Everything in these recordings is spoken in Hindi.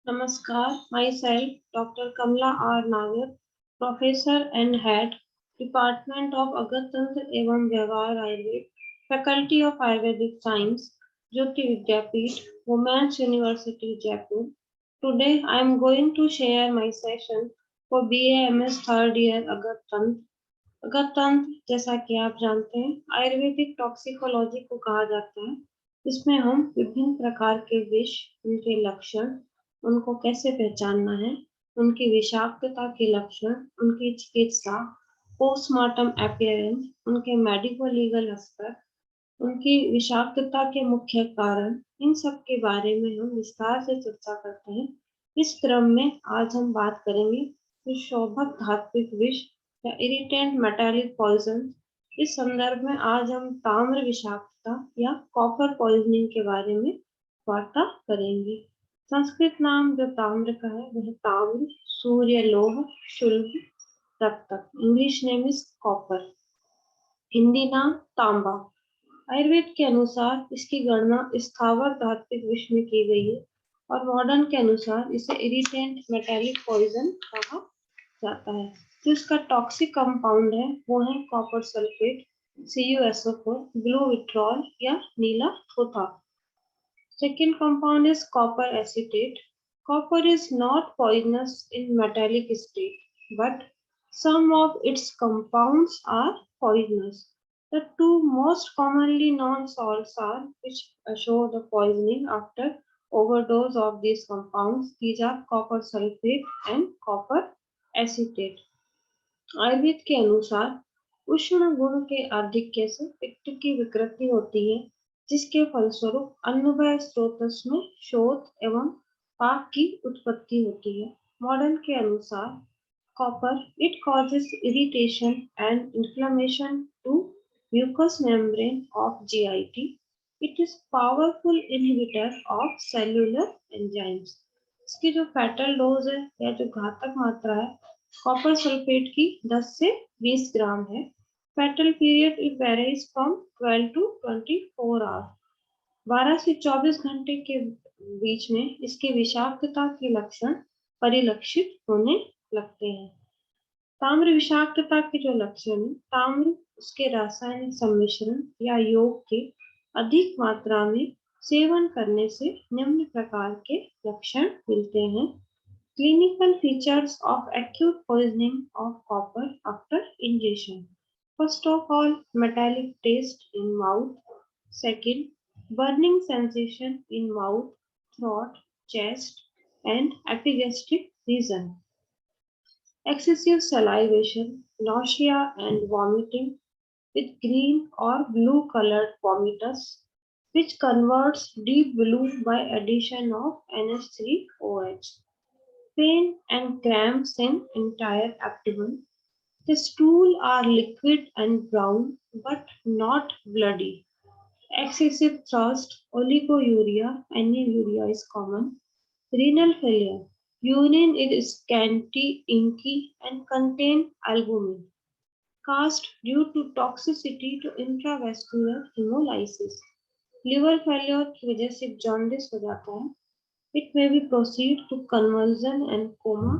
Namaskar, myself Dr. Kamla R. Nagar, Professor and Head, Department of Agattantra एवं व्यवहार Ayurveda, Faculty of Ayurvedic Science, Jyoti Vidyapeeth, Women's University Jaipur. Today I am going to share my session for BAMS third year अगतंत्र। अगतंत्र जैसा कि आप जानते हैं आयुर्वेदिक टॉक्सिकोलॉजी को कहा जाता है। इसमें हम विभिन्न प्रकार के विष, उनके लक्षण, उनको कैसे पहचानना है, उनकी विषाक्तता के लक्षण, उनकी चिकित्सा, पोस्टमार्टम अपीयरेंस, उनके मेडिको लीगल एस्पेक्ट, उनकी विषाक्तता के मुख्य कारण, इन सब के बारे में हम विस्तार से चर्चा करते हैं। इस क्रम में आज हम बात करेंगे शोभक धात्विक विष या इरिटेंट मेटालिक पॉइजन। इस संदर्भ में आज हम ताम्र विषाक्तता या कॉपर पॉइजनिंग के बारे में वार्ता करेंगे। संस्कृत नाम जो ताम्र का है वह ताम्र, सूर्य लोह, शुल्भ, रक्तक। English name is copper. Hindi नाम तांबा। आयुर्वेद के अनुसार इसकी गणना स्थावर धात्विक विष में की गई है और मॉडर्न के अनुसार इसे इरिटेंट मेटालिक पॉइजन कहा जाता है। जो इसका टॉक्सिक कंपाउंड है वो है copper sulphate, CuSO4, blue vitriol या नीला थोथा। Second compound is copper acetate. Copper is not poisonous in metallic state, but some of its compounds are poisonous. The two most commonly known salts are which show the poisoning after overdose of these compounds. These are copper sulfate and copper acetate. Ayurveda के अनुसार उष्ण गुण के आधिक्य से पित्त की विकृति होती है, जिसके फलस्वरूप अन्नमय स्रोतस में शोथ एवं पाक की उत्पत्ति होती है। मॉडर्न के अनुसार copper it causes irritation and inflammation to mucous membrane of GIT. It is powerful inhibitor of cellular enzymes. इसकी जो फैटल डोज है या जो घातक मात्रा है कॉपर सल्फेट की 10 से 20 ग्राम है। Fatal period it varies from 12 to 24 hours. 12 से 24 घंटे के बीच में इसके विषाक्तता के लक्षण परिलक्षित होने लगते हैं। ताम्र विषाक्तता के जो लक्षण है, ताम्र उसके रासायनिक सम्मिश्रण या योग के अधिक मात्रा में सेवन करने से निम्न प्रकार के लक्षण मिलते हैं। Clinical features of acute poisoning of copper after ingestion. First of all, metallic taste in mouth. Second, burning sensation in mouth, throat, chest, and epigastric region. Excessive salivation, nausea and vomiting with green or blue colored vomitus, which converts deep blue by addition of NH3OH. Pain and cramps in entire abdomen. The stool are liquid and brown but not bloody. Excessive thirst, oliguria, anuria is common. Renal failure. Urine is scanty, inky and contain albumin. Cast due to toxicity to intravascular hemolysis. Liver failure की वजह से jaundice हो जाता है. It may be proceed to convulsion and coma,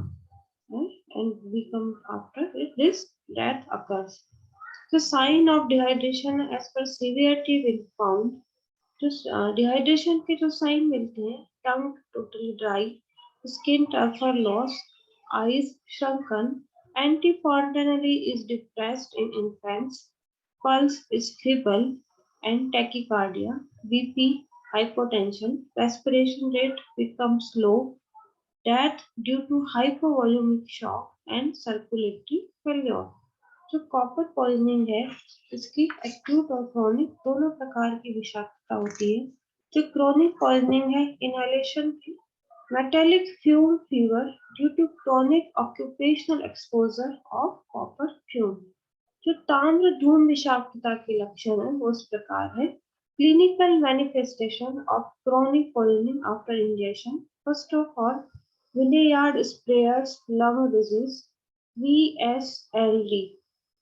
and become after it this death occurs. The sign of dehydration as per severity will be found. जो डिहाइड्रेशन के जो साइन मिलते हैं, tongue totally dry, skin turgor loss, eyes shrunken, antifontanely is depressed in infants, pulse is feeble and tachycardia, BP, hypotension, respiration rate becomes low, death due to hypovolumic shock and circulatory failure. जो कॉपर पॉइजनिंग है इसकी एक्यूट और क्रोनिक दोनों प्रकार की विषाक्तता होती है। जो क्रोनिक पॉइजनिंग है इनहेलेशन की metallic fume fever due to chronic occupational exposure of copper fume. जो ताम्र धूम विषाक्तता के लक्षण है वो इस प्रकार है। Clinical manifestation of chronic poisoning after injection. First of all vineyard sprayers lung disease VSLD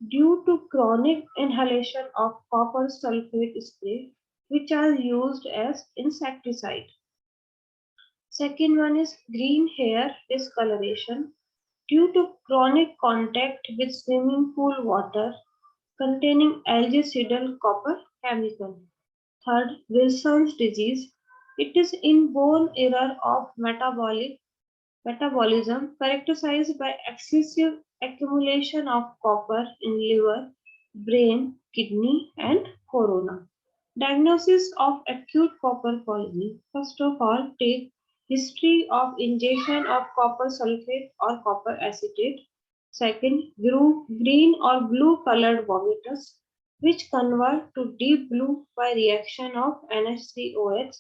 due to chronic inhalation of copper sulfate spray which are used as insecticide. Second one is green hair discoloration due to chronic contact with swimming pool water containing algacidal copper chemical. Third, Wilson's disease. It is inborn error of metabolism characterized by excessive accumulation of copper in liver, brain, kidney, and corona. Diagnosis of acute copper poisoning. First of all, take history of ingestion of copper sulfate or copper acetate. Second, green or blue colored vomitus, which convert to deep blue by reaction of NaCOH.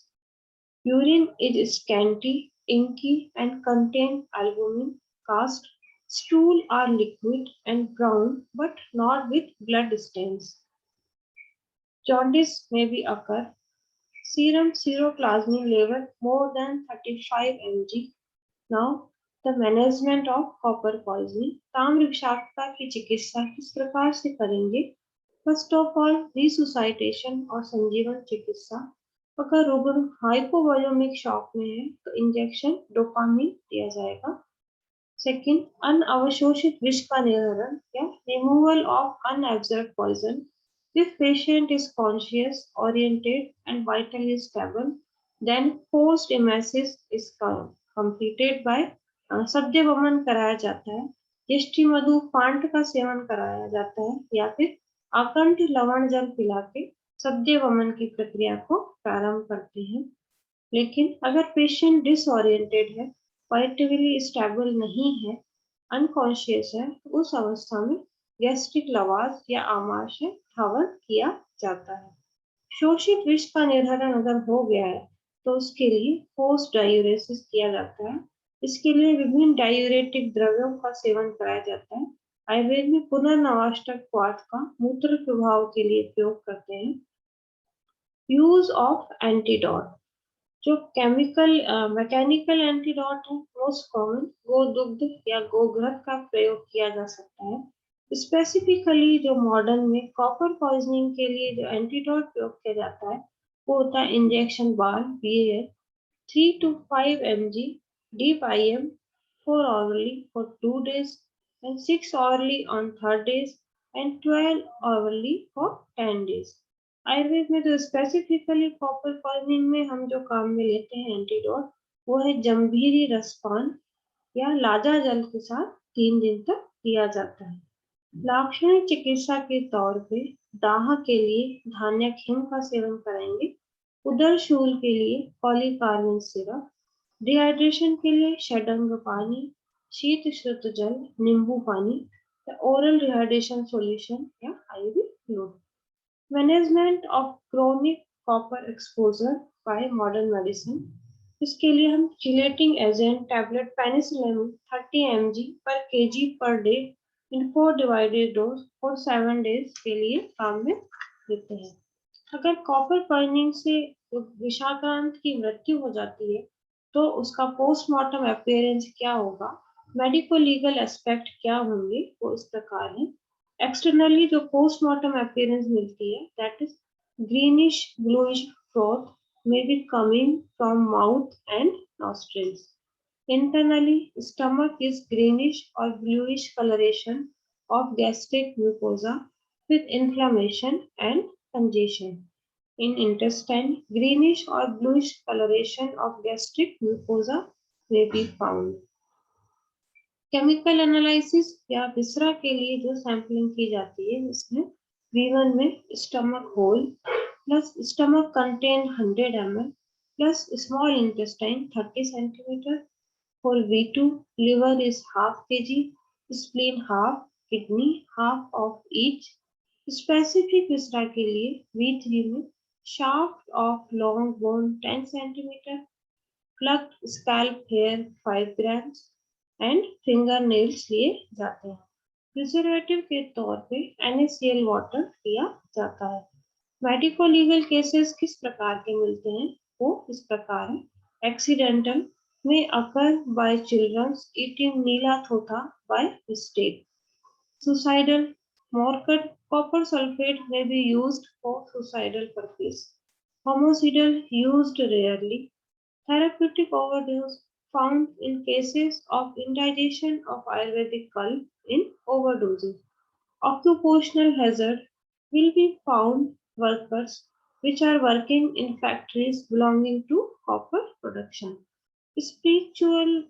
Urine is scanty, inky, and contain albumin, cast. Stool are liquid and brown, but not with blood stains. Jaundice may be occur. Serum seroplasmin level more than 35 mg. Now, the management of copper poisoning. ताम्र विषाक्तता की चिकित्सा किस प्रकार से करेंगे? फर्स्ट ऑफ ऑल रिसुसाइटेशन और संजीवन चिकित्सा. अगर रुग्ण हाइपोवोलेमिक शॉक में है तो इंजेक्शन डोपामिन दिया जाएगा. सेकंड, अनअवशोषित विष का निर्धारण या removal of unabsorbed poison. If patient is conscious, oriented, and vitally stable, then post-emesis is completed by सद्यवमन कराया जाता है. यष्टि मधु पांट का सेवन कराया जाता है या फिर आकंठ लवण जल पिला के सद्यवमन की प्रक्रिया को प्रारंभ करते हैं. लेकिन अगर पेशेंट डिसओरिएंटेड है, वाइटली स्टेबल नहीं है, अनकॉन्शियस है, तो उस अवस्था में गैस्ट्रिक लवाज या आमाशय धावन किया जाता है. शोषित विष का निर्धारण अगर हो गया है तो उसके लिए पोस्ट डायूरेसिस किया जाता है. इसके लिए विभिन्न डायूरेटिक द्रव्यों का सेवन कराया जाता है. आयुर्वेद में पुनर्नवाष्टक क्वाथ का मूत्र प्रभाव के लिए प्रयोग करते हैं. Use of antidote. जो मैकेनिकल एंटीडोट है मोस्ट कॉमन गोदुग्ध या गोघृत का प्रयोग किया जा सकता है. स्पेसिफिकली जो मॉडर्न में कॉपर पॉइजनिंग के लिए जो एंटीडोट प्रयोग किया जाता है वो होता है injection bar BAL 3 to 5 mg deep IM 4 orally for 2 days and 6 orally on 3rd days and 12 orally for 10 days. Ayurveda में जो स्पेसिफिकली कॉपर पॉइजनिंग में हम जो काम में लेते हैं एंटीडोट वो है जम्भीरी रसपान या लाजा जल के साथ 3 दिन तक दिया जाता है. लाक्षणिक चिकित्सा के तौर पे दाह के लिए धान्यक हिम का सेवन कराएंगे. उदर शूल के लिए पॉलीकार्बोनेट सिरप. डिहाइड्रेशन के लिए षडंग पानी, शीत श्रुत जल, नींबू पानी या ओरल डिहाइड्रेशन सॉल्यूशन या IV fluid. Management of chronic copper exposure bye modern medicine. इसके लिए हम chelating agent tablet penicillin 30 mg per kg per day in 4 divided dose for 7 days के लिए काम में लेते हैं. अगर कॉपर पॉइजनिंग से विषाक्रांत की मृत्यु हो जाती है तो उसका पोस्टमार्टम अपीयरेंस क्या होगा, मेडिको लीगल एस्पेक्ट क्या होंगे, वो इस प्रकार है. एक्सटर्नली जो पोस्टमार्टम अपीयरेंस मिलती है that is greenish bluish froth may be coming from mouth and nostrils. Internally, stomach is greenish or bluish coloration of gastric mucosa with inflammation and congestion. In intestine, greenish or bluish coloration of gastric mucosa may be found. Chemical analysis या विसरा के लिए जो सैंपलिंग की जाती है इसमें V1 में stomach whole plus stomach contain 100 ml plus small intestine 30 centimeter. For V2, liver is half kg, spleen half, kidney half of each. Specific विसरा के लिए V3 में shaft of long bone 10 centimeter, plucked scalp hair 5 grams and fingernails लिए जाते हैं. प्रिजर्वेटिव के तौर पे NaCl वाटर दिया जाता है. मेडिको लीगल केसेस किस प्रकार के मिलते हैं वो इस प्रकार है. Accidental may occur by children eating Neela thotha by mistake. Suicidal, morcud copper sulfate may be used for suicidal purpose. Homicidal used rarely. Therapeutic overdose found in cases of indigestion of Ayurvedic gulf in overdosing. Occupational hazard will be found workers which are working in factories belonging to copper production. Spiritual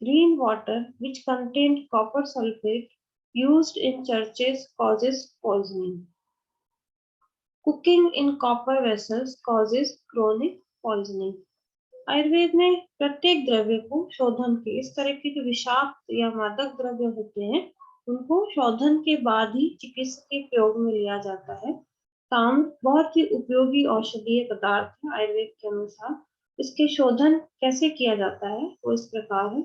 rainwater which contained copper sulfate used in churches causes poisoning. Cooking in copper vessels causes chronic poisoning. Ayurveda में प्रत्येक द्रव्य को शोधन के इस तरह के जो विषाक्त या मादक द्रव्य होते हैं उनको शोधन के बाद ही चिकित्सकीय प्रयोग में लिया जाता है। ताम्र बहुत ही उपयोगी औषधीय पदार्थ है आयुर्वेद के अनुसार। इसके शोधन कैसे किया जाता है वो इस प्रकार है।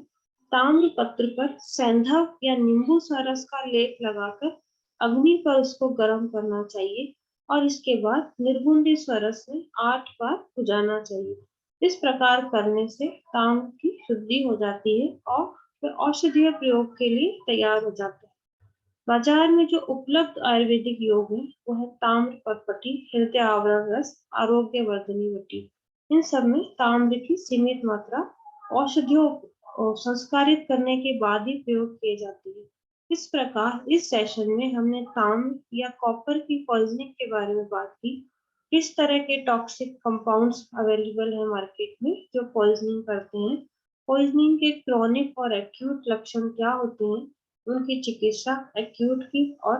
ताम्र पत्र पर सैंधव या नींबू सरस का लेप लगाकर अग्नि पर उसको गर्म करना चाहिए और इसके बाद निर्बुंदी स्वरस में 8 बार बुझाना चाहिए। इस प्रकार करने से ताम्र की शुद्धि हो जाती है और वह औषधीय प्रयोग के लिए तैयार हो जाता है। बाजार में जो उपलब्ध आयुर्वेदिक योग है वो है ताम्र पर्पटी, हृदय आवरण रस, आरोग्य वर्धनी वटी। इन सब में ताम्र की सीमित मात्रा औषधियों संस्कारित करने के बाद ही प्रयोग किए जाती है। इस प्रकार इस सेशन में हमने ताम्र या कॉपर की पॉइजनिंग के बारे में बात की। किस तरह के टॉक्सिक कंपाउंड्स अवेलेबल है मार्केट में जो पॉइजनिंग करते हैं, पॉइजनिंग के क्रॉनिक और एक्यूट लक्षण क्या होते हैं, उनकी चिकित्सा एक्यूट की और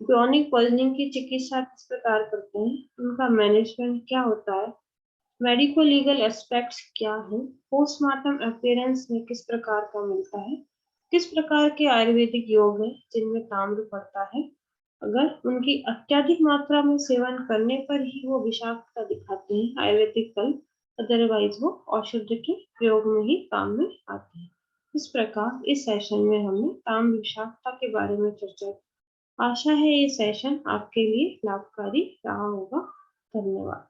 क्रॉनिक पॉइजनिंग की चिकित्सा किस प्रकार करते हैं, उनका मैनेजमेंट क्या होता है, मेडिको लीगल एस्पेक्ट्स क्या है, पोस्टमार्टम अपीयरेंस में किस प्रकार का मिलता है, किस प्रकार के आयुर्वेदिक योग है जिनमें ताम्र पड़ता है, अगर उनकी अत्यधिक मात्रा में सेवन करने पर ही वो विषाक्तता दिखाते हैं आयुर्वेदिक कल, अदरवाइज वो औषधि के प्रयोग में ही काम में आते हैं। इस प्रकार इस सेशन में हमने ताम्र विषाक्तता के बारे में चर्चा की। आशा है ये सेशन आपके लिए लाभकारी रहा होगा। धन्यवाद।